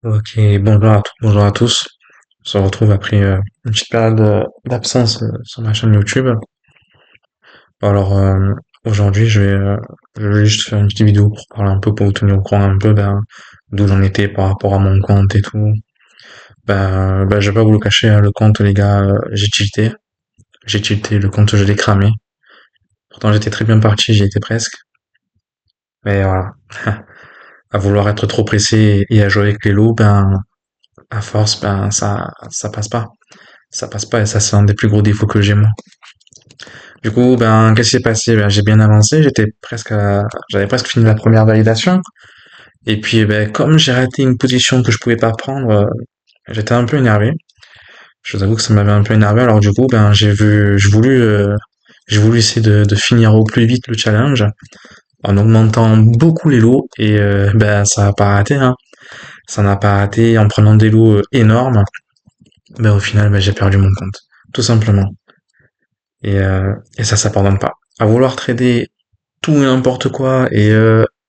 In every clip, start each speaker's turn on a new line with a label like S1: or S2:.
S1: Ok, bonjour à tous. On se retrouve après une petite période d'absence sur ma chaîne YouTube. Alors aujourd'hui, je vais juste faire une petite vidéo pour parler un peu, pour vous tenir au courant un peu d'où j'en étais par rapport à mon compte et tout. Je vais pas vous le cacher, hein, le compte, les gars, j'ai tilté, le compte, je l'ai cramé. Pourtant, j'étais très bien parti, j'y étais presque. Mais voilà, à vouloir être trop pressé et à jouer avec les loups, à force, ça passe pas. Ça passe pas et ça, c'est un des plus gros défauts que j'ai moi. Du coup, qu'est-ce qui s'est passé? J'ai bien avancé, j'avais presque fini la première validation. Et puis, comme j'ai raté une position que je pouvais pas prendre, j'étais un peu énervé. Je vous avoue que ça m'avait un peu énervé. Alors du coup, j'ai voulu essayer de finir au plus vite le challenge en augmentant beaucoup les lots et ça n'a pas raté, hein. Ça n'a pas raté en prenant des lots énormes. Au final, j'ai perdu mon compte, tout simplement. Et ça pardonne pas. À vouloir trader tout et n'importe quoi et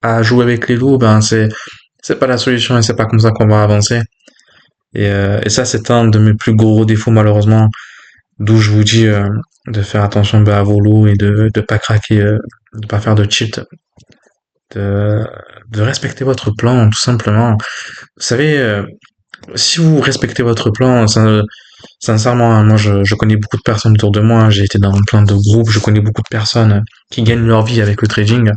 S1: à jouer avec les loups, c'est pas la solution et c'est pas comme ça qu'on va avancer. Et ça, c'est un de mes plus gros défauts malheureusement, d'où je vous dis de faire attention à vos loups et de pas craquer, de pas faire de cheat, de de respecter votre plan tout simplement. Vous savez, si vous respectez votre plan, sincèrement, hein, moi je connais beaucoup de personnes autour de moi, j'ai été dans plein de groupes, je connais beaucoup de personnes qui gagnent leur vie avec le trading.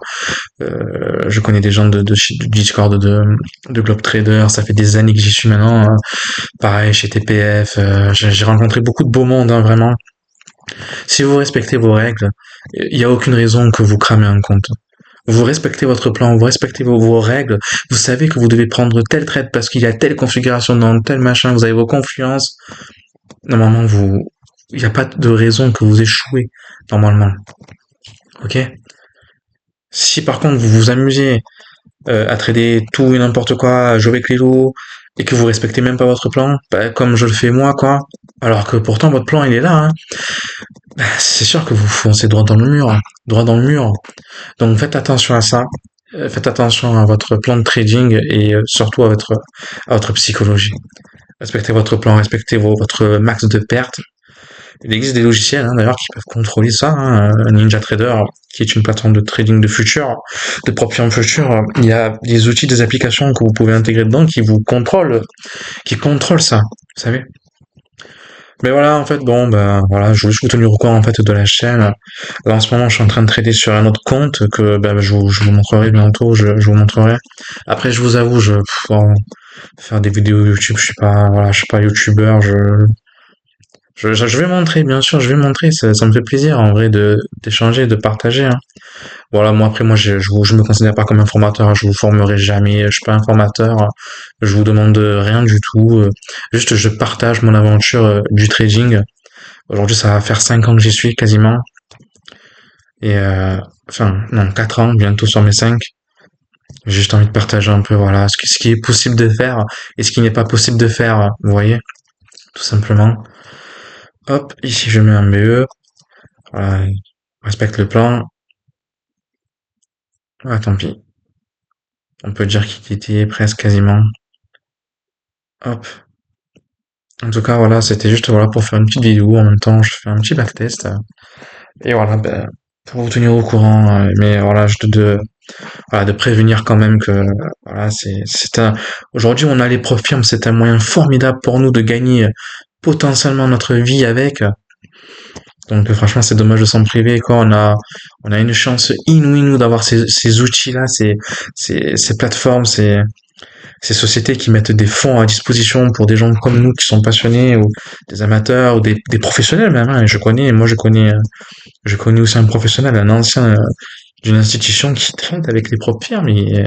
S1: Je connais des gens du Discord de Globe Trader, ça fait des années que j'y suis maintenant, hein. Pareil chez TPF, j'ai rencontré beaucoup de beau monde, hein, vraiment. Si vous respectez vos règles, il n'y a aucune raison que vous cramez un compte. Vous respectez votre plan, vous respectez vos règles, vous savez que vous devez prendre tel trade parce qu'il y a telle configuration dans tel machin, vous avez vos confiances. Normalement, il n'y a pas de raison que vous échouez, normalement. Ok? Si par contre vous vous amusez à trader tout et n'importe quoi, à jouer avec les lots, et que vous respectez même pas votre plan, comme je le fais moi, quoi, alors que pourtant votre plan il est là, hein, c'est sûr que vous foncez droit dans le mur, hein, droit dans le mur. Donc faites attention à ça, faites attention à votre plan de trading et surtout à votre psychologie. Respectez votre plan, respectez votre max de pertes. Il existe des logiciels hein, d'ailleurs qui peuvent contrôler ça. Hein. Ninja Trader, qui est une plateforme de trading de futur, de propre firme futur, il y a des outils, des applications que vous pouvez intégrer dedans qui contrôlent ça. Vous savez. Mais voilà, en fait, voilà, je voulais juste vous tenir au courant en fait de la chaîne. Là, en ce moment, je suis en train de trader sur un autre compte que je vous montrerai bientôt. Je vous montrerai. Après, je vous avoue, faire des vidéos YouTube, je suis pas youtubeur, je vais montrer, bien sûr, je vais montrer, ça me fait plaisir en vrai d'échanger, de partager, hein. Voilà, moi, je me considère pas comme un formateur, hein, je vous formerai jamais, je suis pas un formateur, je vous demande rien du tout, juste je partage mon aventure du trading. Aujourd'hui, ça va faire 5 ans que j'y suis quasiment, et enfin, non, 4 ans, bientôt sur mes 5. J'ai juste envie de partager un peu, voilà, ce qui est possible de faire et ce qui n'est pas possible de faire, vous voyez, tout simplement. Hop, ici je mets un BE. Voilà, respecte le plan. Ah, tant pis. On peut dire qu'il était presque quasiment. Hop. En tout cas, voilà, c'était juste voilà pour faire une petite vidéo. En même temps, je fais un petit backtest. Et voilà, pour vous tenir au courant. Mais voilà, voilà, de prévenir quand même que voilà, aujourd'hui, on a les profs firmes, c'est un moyen formidable pour nous de gagner potentiellement notre vie avec. Donc franchement, c'est dommage de s'en priver, quoi. On a une chance inouïe, nous, d'avoir ces outils-là, ces plateformes, ces sociétés qui mettent des fonds à disposition pour des gens comme nous qui sont passionnés ou des amateurs ou des professionnels même, hein. Je connais aussi un professionnel, un ancien d'une institution qui traite avec les propres firmes et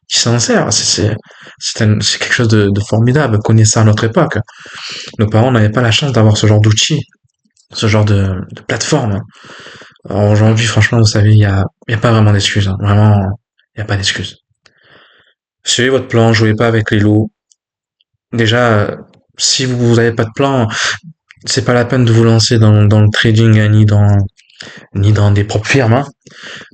S1: qui s'en sert. C'est quelque chose de formidable, connaît ça à notre époque. Nos parents n'avaient pas la chance d'avoir ce genre d'outils, ce genre de plateforme. Alors aujourd'hui, franchement, vous savez, il y a pas vraiment d'excuses, hein. Vraiment, il y a pas d'excuses. Suivez votre plan, jouez pas avec les lots. Déjà, si vous n'avez pas de plan, c'est pas la peine de vous lancer dans le trading, hein, ni dans ni dans des propres firmes, hein.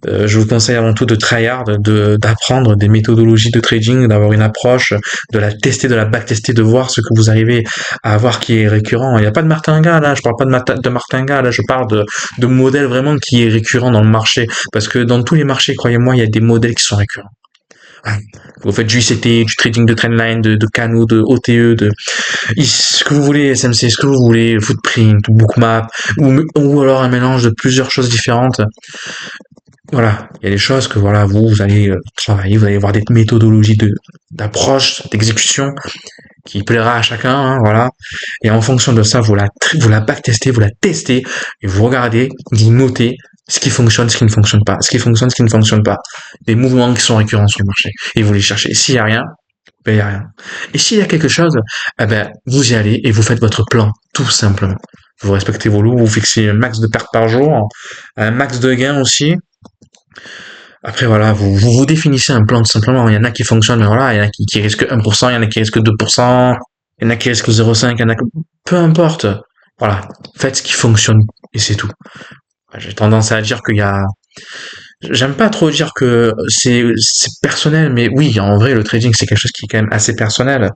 S1: Je vous conseille avant tout de tryhard, d'apprendre des méthodologies de trading, d'avoir une approche, de la tester, de la backtester, de voir ce que vous arrivez à avoir qui est récurrent. Il n'y a pas de martingale là, je parle pas de martingale, là, je parle de modèles vraiment qui est récurrent dans le marché. Parce que dans tous les marchés, croyez-moi, il y a des modèles qui sont récurrents. Ouais. Vous faites du ICT, du trading de trendline, de canaux, de OTE, ce que vous voulez, SMC, ce que vous voulez, footprint, bookmap, ou alors un mélange de plusieurs choses différentes. Voilà, il y a des choses que voilà, vous allez travailler, vous allez avoir des méthodologies d'approche, d'exécution qui plaira à chacun, hein, voilà. Et en fonction de ça, vous la backtestez, vous la testez, et vous regardez, vous notez ce qui fonctionne, ce qui ne fonctionne pas, ce qui fonctionne, ce qui ne fonctionne pas, des mouvements qui sont récurrents sur le marché, et vous les cherchez. Et s'il y a rien, ben il y a rien. Et s'il y a quelque chose, eh ben vous y allez et vous faites votre plan, tout simplement. Vous respectez vos lots, vous fixez un max de pertes par jour, un max de gains aussi. Après, voilà, vous définissez un plan tout simplement. Il y en a qui fonctionnent, mais voilà, il y en a qui risquent 1%, il y en a qui risquent 2%, il y en a qui risquent 0,5, il y en a que... Peu importe. Voilà, faites ce qui fonctionne et c'est tout. J'ai tendance à dire qu'il y a... J'aime pas trop dire que c'est personnel, mais oui, en vrai, le trading, c'est quelque chose qui est quand même assez personnel.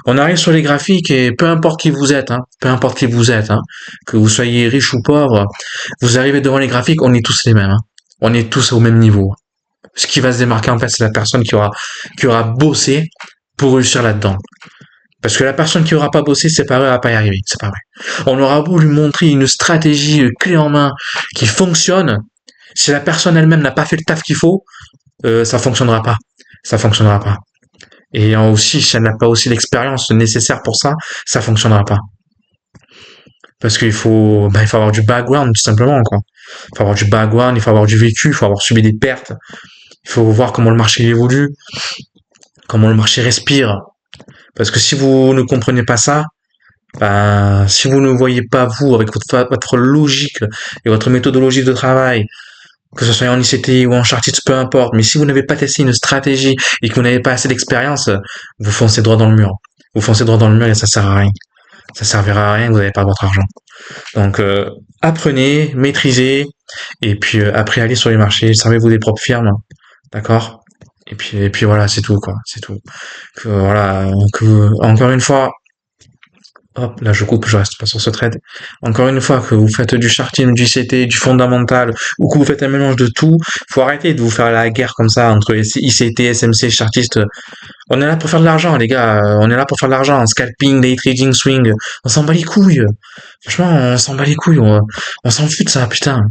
S1: On arrive sur les graphiques et peu importe qui vous êtes, hein, peu importe qui vous êtes, hein, que vous soyez riche ou pauvre, vous arrivez devant les graphiques, on est tous les mêmes. Hein. On est tous au même niveau. Ce qui va se démarquer en fait, c'est la personne qui aura bossé pour réussir là-dedans. Parce que la personne qui aura pas bossé, c'est pas vrai, elle va pas y arriver. C'est pas vrai. On aura beau lui montrer une stratégie clé en main qui fonctionne, si la personne elle-même n'a pas fait le taf qu'il faut, ça fonctionnera pas. Ça fonctionnera pas. Et aussi, si elle n'a pas aussi l'expérience nécessaire pour ça, ça fonctionnera pas. Parce il faut avoir du background tout simplement quoi. Il faut avoir du background, il faut avoir du vécu, il faut avoir subi des pertes. Il faut voir comment le marché évolue, comment le marché respire. Parce que si vous ne comprenez pas ça, ben, si vous ne voyez pas vous avec votre logique et votre méthodologie de travail, que ce soit en ICT ou en chartiste, peu importe, mais si vous n'avez pas testé une stratégie et que vous n'avez pas assez d'expérience, vous foncez droit dans le mur. Vous foncez droit dans le mur et ça sert à rien. Ça servira à rien, vous n'avez pas votre argent. Donc apprenez, maîtrisez, et puis après allez sur les marchés, servez-vous des propres firmes, d'accord. Et puis voilà, c'est tout quoi, c'est tout. Que voilà, encore une fois, hop, là je coupe, je reste pas sur ce trade. Encore une fois, que vous faites du charting, du CT, du fondamental, ou que vous faites un mélange de tout, faut arrêter de vous faire la guerre comme ça entre ICT, SMC, chartiste. On est là pour faire de l'argent, les gars. On est là pour faire de l'argent. Scalping, day trading, swing. On s'en bat les couilles. Franchement, on s'en bat les couilles. On s'en fout de ça, putain.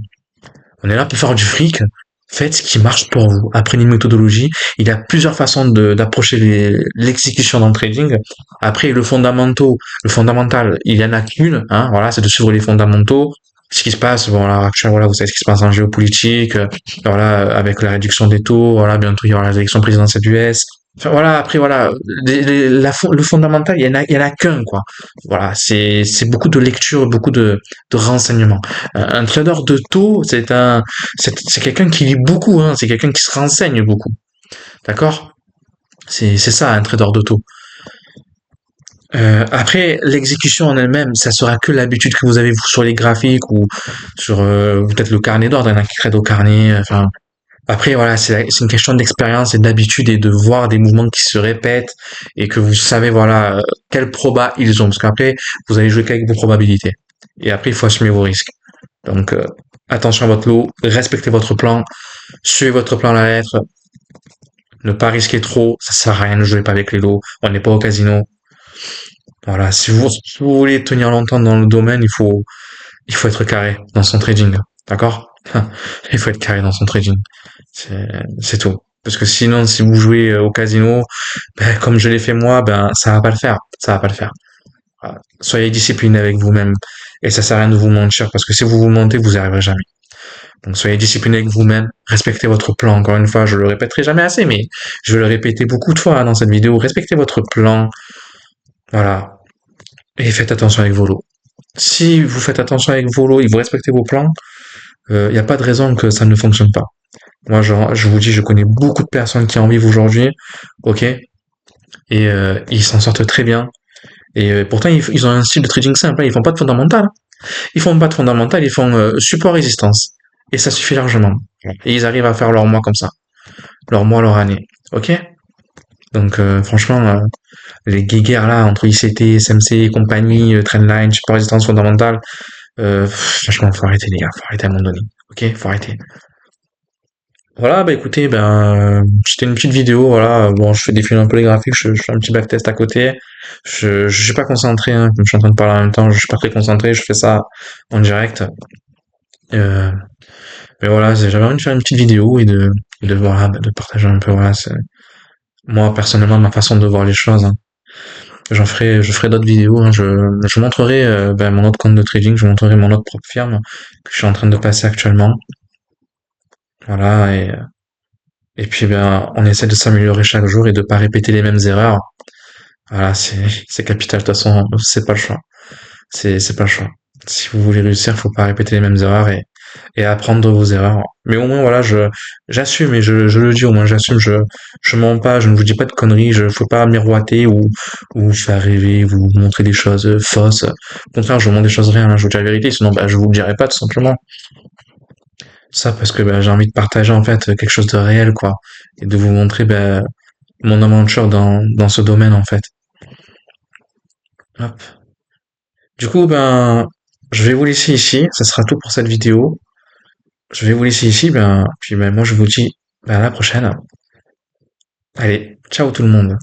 S1: On est là pour faire du fric. Faites ce qui marche pour vous. Apprenez une méthodologie. Il y a plusieurs façons d'approcher l'exécution dans le trading. Après, le fondamental, il y en a qu'une, hein. Voilà, c'est de suivre les fondamentaux. Ce qui se passe, bon, là, actuellement, voilà, vous savez ce qui se passe en géopolitique, voilà, avec la réduction des taux, voilà, bientôt il y aura l'élection présidentielle US. Enfin, voilà, après, voilà, le fondamental, il y en a qu'un, quoi. Voilà, c'est beaucoup de lecture, beaucoup de renseignements. Un trader de taux, c'est quelqu'un qui lit beaucoup, hein, c'est quelqu'un qui se renseigne beaucoup. D'accord? C'est ça, un trader de taux. Après, l'exécution en elle-même, ça sera que l'habitude que vous avez vous sur les graphiques ou sur peut-être le carnet d'ordre, il y en a qui traitent au carnet, enfin, après, voilà, c'est une question d'expérience et d'habitude et de voir des mouvements qui se répètent et que vous savez, voilà, quel proba ils ont. Parce qu'après, vous allez jouer qu'avec vos probabilités. Et après, il faut assumer vos risques. Donc, attention à votre lot, respectez votre plan, suivez votre plan à la lettre, ne pas risquer trop, ça sert à rien, ne jouez pas avec les lots, on n'est pas au casino. Voilà, si vous voulez tenir longtemps dans le domaine, il faut être carré dans son trading. D'accord? Il faut être carré dans son trading. C'est tout. Parce que sinon, si vous jouez au casino, ben, comme je l'ai fait moi, ben, ça va pas le faire. Ça va pas le faire. Voilà. Soyez discipliné avec vous-même. Et ça sert à rien de vous mentir. Parce que si vous vous mentez, vous n'y arriverez jamais. Donc, soyez discipliné avec vous-même. Respectez votre plan. Encore une fois, je le répéterai jamais assez, mais je vais le répéter beaucoup de fois dans cette vidéo. Respectez votre plan. Voilà. Et faites attention avec vos lots. Si vous faites attention avec vos lots et vous respectez vos plans, il n'y a pas de raison que ça ne fonctionne pas. Moi, je vous dis, je connais beaucoup de personnes qui en vivent aujourd'hui, ok, et ils s'en sortent très bien. Et pourtant, ils ont un style de trading simple, hein, ils font pas de fondamental. Ils font pas de fondamental, ils font support résistance. Et ça suffit largement. Et ils arrivent à faire leur mois comme ça. Leur mois, leur année. Ok? Donc franchement, les guéguerres là entre ICT, SMC et compagnie, Trendline, support résistance fondamentale, franchement, faut arrêter les gars, faut arrêter à un moment donné. Ok? Faut arrêter. Voilà, bah écoutez, c'était une petite vidéo, voilà. Bon, je fais défiler un peu les graphiques, je fais un petit backtest à côté. Je suis pas concentré, hein, comme je suis en train de parler en même temps, je suis pas très concentré, je fais ça en direct. Euh, mais voilà, j'avais envie de faire une petite vidéo et de voilà, de partager un peu, voilà, c'est moi personnellement ma façon de voir les choses, hein. Je ferai d'autres vidéos, hein, je montrerai mon autre compte de trading, je montrerai mon autre propre firme que je suis en train de passer actuellement. Voilà, et puis on essaie de s'améliorer chaque jour et de pas répéter les mêmes erreurs. Voilà, c'est capital. De toute façon, c'est pas le choix. C'est pas le choix. Si vous voulez réussir, faut pas répéter les mêmes erreurs et apprendre de vos erreurs. Mais au moins, voilà, j'assume et je le dis au moins, j'assume, je mens pas, je ne vous dis pas de conneries, faut pas miroiter ou vous faire rêver, vous montrer des choses fausses. Au contraire, je vous montre des choses réelles, hein, je vous dis la vérité, sinon, je vous le dirai pas, tout simplement. Ça, parce que, j'ai envie de partager, en fait, quelque chose de réel, quoi. Et de vous montrer, mon aventure dans ce domaine, en fait. Hop. Du coup, je vais vous laisser ici. Ça sera tout pour cette vidéo. Je vais vous laisser ici. Puis moi, je vous dis à la prochaine. Allez, ciao tout le monde.